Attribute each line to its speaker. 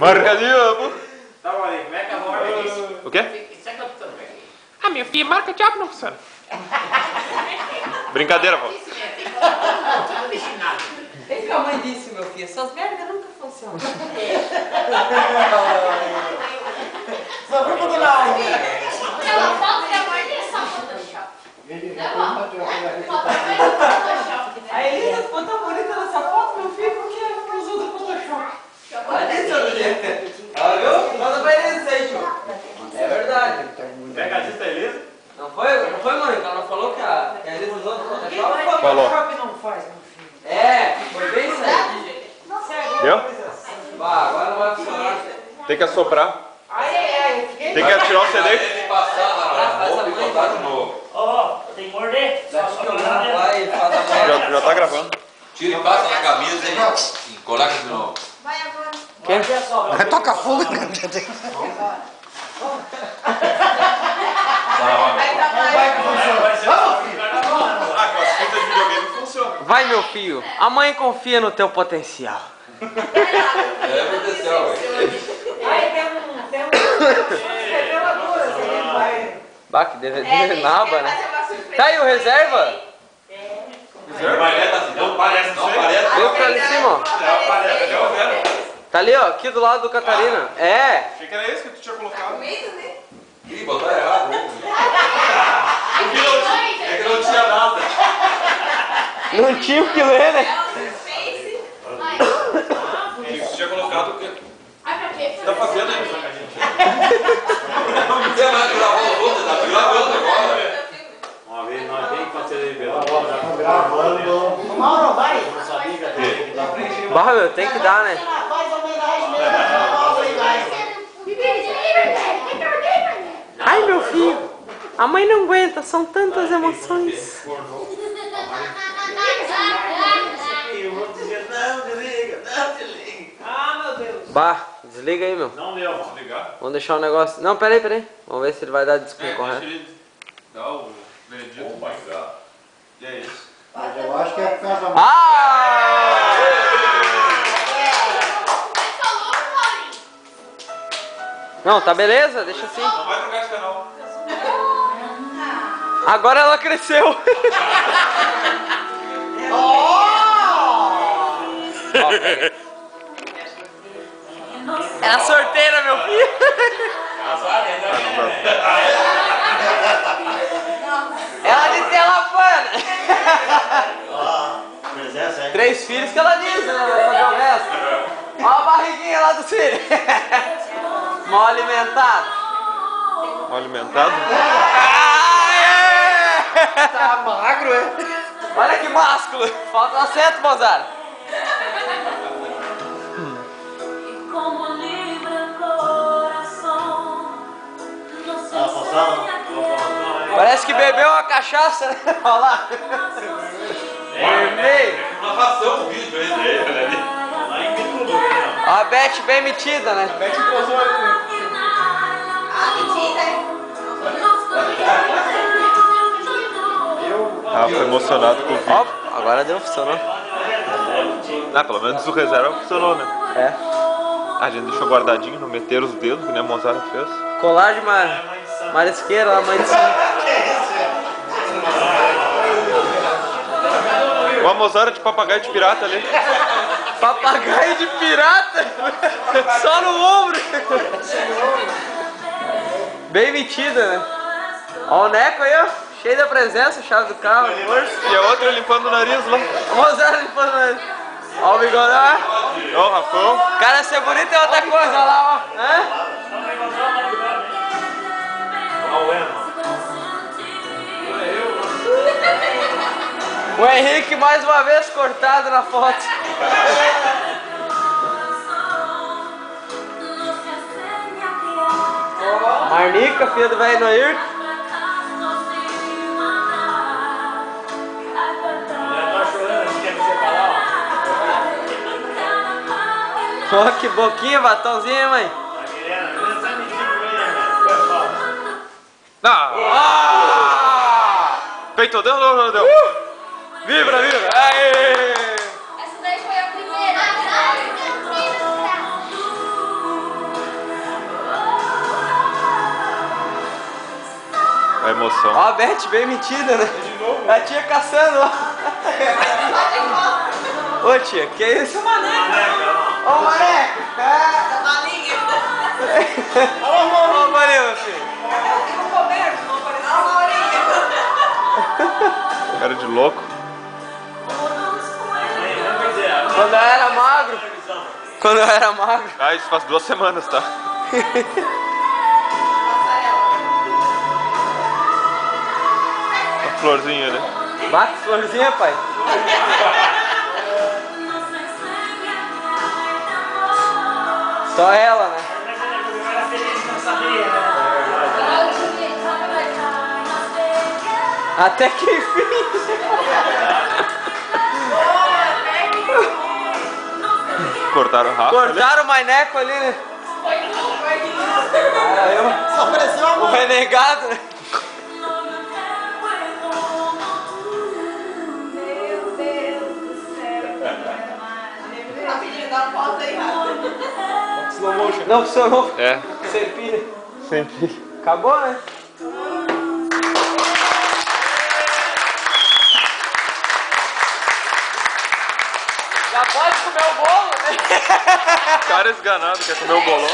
Speaker 1: Marca de ovo.
Speaker 2: Tá, Marinho, como é que a ordem disso?
Speaker 1: O quê?
Speaker 2: Isso é capitão, velho.
Speaker 1: Ah, minha filha, marca de ovo não funciona. Brincadeira, pô.
Speaker 3: É que a mãe disse, meu filho, essas merdas nunca funcionam.
Speaker 4: Só grupo do lado.
Speaker 5: Ela falta de amor e só Photoshop.
Speaker 3: A Elisa ficou tão bonita nessa foto, meu filho, porque ela usou do Photoshop. Olha isso, Elisa. Olha, viu? Manda pra Elisa aí, tio. É verdade.
Speaker 2: Pegadista Elisa?
Speaker 3: Não foi, mãe? Ela não falou que a Elisa usou do Photoshop?
Speaker 1: Falou.
Speaker 4: Photoshop não faz, meu filho.
Speaker 3: É, foi bem isso aí.
Speaker 1: Viu?
Speaker 3: Bah, agora não vai funcionar.
Speaker 1: Tem que assoprar.
Speaker 4: Ai, fiquei...
Speaker 1: Tem que atirar o CD.
Speaker 6: Tem que passar na roupa e botar de novo.
Speaker 2: Ó, tem que morder.
Speaker 3: Acho que o Bruno vai e faz a merda.
Speaker 1: Já tá gravando.
Speaker 6: Tira e passa na camisa e coloca de novo.
Speaker 5: Vai agora.
Speaker 4: Vai tocar fogo.
Speaker 1: Ah, com as fitas de videogame funciona.
Speaker 3: Vai, meu filho. A mãe confia no teu potencial.
Speaker 6: É potencial, velho.
Speaker 4: Aí tem um revelador, assim, vai...
Speaker 3: Bah, que deve naba, né? Tá aí o reserva?
Speaker 6: Parece assim, não parece, não parece.
Speaker 3: Veio pra ali em cima, ó.
Speaker 6: Não parece, é o zero.
Speaker 3: Tá ali, ó, aqui do lado do Catarina. É.
Speaker 1: Achei que era esse que tu tinha colocado.
Speaker 6: Ih, botou errado.
Speaker 1: É que não tinha nada.
Speaker 3: Não tinha o que ler, né?
Speaker 1: Tu tinha colocado o quê?
Speaker 5: Ai, pra quê?
Speaker 1: Tá fazendo aí?
Speaker 6: Você vai gravar o outro, tá gravando agora.
Speaker 2: Uma vez nós tem que fazer
Speaker 4: Gravando. Mauro, vai.
Speaker 2: nossa amiga tem que dar preencher.
Speaker 3: Bah, meu, tem que dar, né?
Speaker 4: Faz homenagem mesmo. Mauro, vai.
Speaker 3: Ai, meu filho. A mãe não aguenta, são tantas emoções.
Speaker 2: Eu vou dizer, não, desliga, não, desliga.
Speaker 4: Ah, meu Deus.
Speaker 3: Bah, desliga aí, meu.
Speaker 2: Não deu, mano.
Speaker 1: Ligar?
Speaker 3: Vamos deixar o negócio... Não, peraí. Vamos ver se ele vai dar disco
Speaker 1: Deixa
Speaker 3: correto.
Speaker 1: ele dar o veredito.
Speaker 6: Oh my god.
Speaker 1: E é isso.
Speaker 4: Mas eu acho que é por causa da...
Speaker 3: Ah! Não, tá beleza, deixa assim.
Speaker 1: Não vai trocar esse canal.
Speaker 3: Agora ela cresceu. Ó, pega. Era sorteira, meu filho. Ela de telefone.
Speaker 2: Presença, hein?
Speaker 3: 3 filhos que ela disse, né? Vai fazer o resto. Ó a barriguinha lá do filho. Mal alimentado.
Speaker 1: Mal alimentado?
Speaker 4: Tá magro, é?
Speaker 3: Olha que másculo. Falta um acento, Mozart. Parece que bebeu uma cachaça, né? Olha lá. Vermelho.
Speaker 6: Narração do vídeo aí.
Speaker 2: Lá em Pituba, né?
Speaker 3: A Beth bem metida, né?
Speaker 1: Beth posou ali. Ah, foi emocionado com o vídeo.
Speaker 3: Ó, agora deu, funcionou.
Speaker 1: Ah, pelo menos o reserva funcionou, né?
Speaker 3: É.
Speaker 1: A gente deixou guardadinho, não meteram os dedos, que nem a Mozart fez.
Speaker 3: Colar de marisqueira, a mãe de santo.
Speaker 1: Uma Mozart de papagaio de pirata ali.
Speaker 3: Papagaio de pirata? Só no ombro. Bem metida, né? Ó o Neco aí, ó. Cheio da presença, chave do carro, força.
Speaker 1: E a outra limpando o nariz lá.
Speaker 3: A Mozart limpando o nariz. Ó o bigode, ó.
Speaker 1: Ó o Rafão.
Speaker 3: Cara, ser bonito é outra coisa, olha lá, ó. Hã?
Speaker 2: Olha o Emma.
Speaker 3: O Henrique mais uma vez cortado na foto. Marnica, filha do velho Noir.
Speaker 2: Ela tá chorando, não quer me separar,
Speaker 3: Ó, que boquinha, batonzinho, hein, mãe?
Speaker 2: ó. A Mirena, não tá mentindo bem, né? Foi falta.
Speaker 1: Ah! Peitou, deu. Vibra. Aê!
Speaker 5: Essa daí foi a primeira.
Speaker 1: emoção.
Speaker 3: Ó, a Beth bem metida, né? A tia caçando, ó. Ô tia, que isso? Ô maneco! Ô Maria, meu filho.
Speaker 1: Cara de louco.
Speaker 3: Quando eu era magro. Quando eu era magro.
Speaker 1: Ah, isso faz 2 semanas, tá? Uma florzinha, né?
Speaker 3: Bate florzinha, pai. Só ela, né? Até que enfim.
Speaker 1: Cortaram rápido.
Speaker 3: Cortaram o maneco ali, né?
Speaker 4: Só pareceu uma
Speaker 3: O
Speaker 4: mão.
Speaker 3: renegado, né?
Speaker 5: Meu Deus do céu. Tá pedindo a foto aí, rápido.
Speaker 3: Slow motion. Não funcionou.
Speaker 1: É,
Speaker 3: Sem pilha.
Speaker 1: sempre.
Speaker 3: Acabou, né? Já pode comer o bolo, né?
Speaker 1: Cara esganado, quer comer o bolão.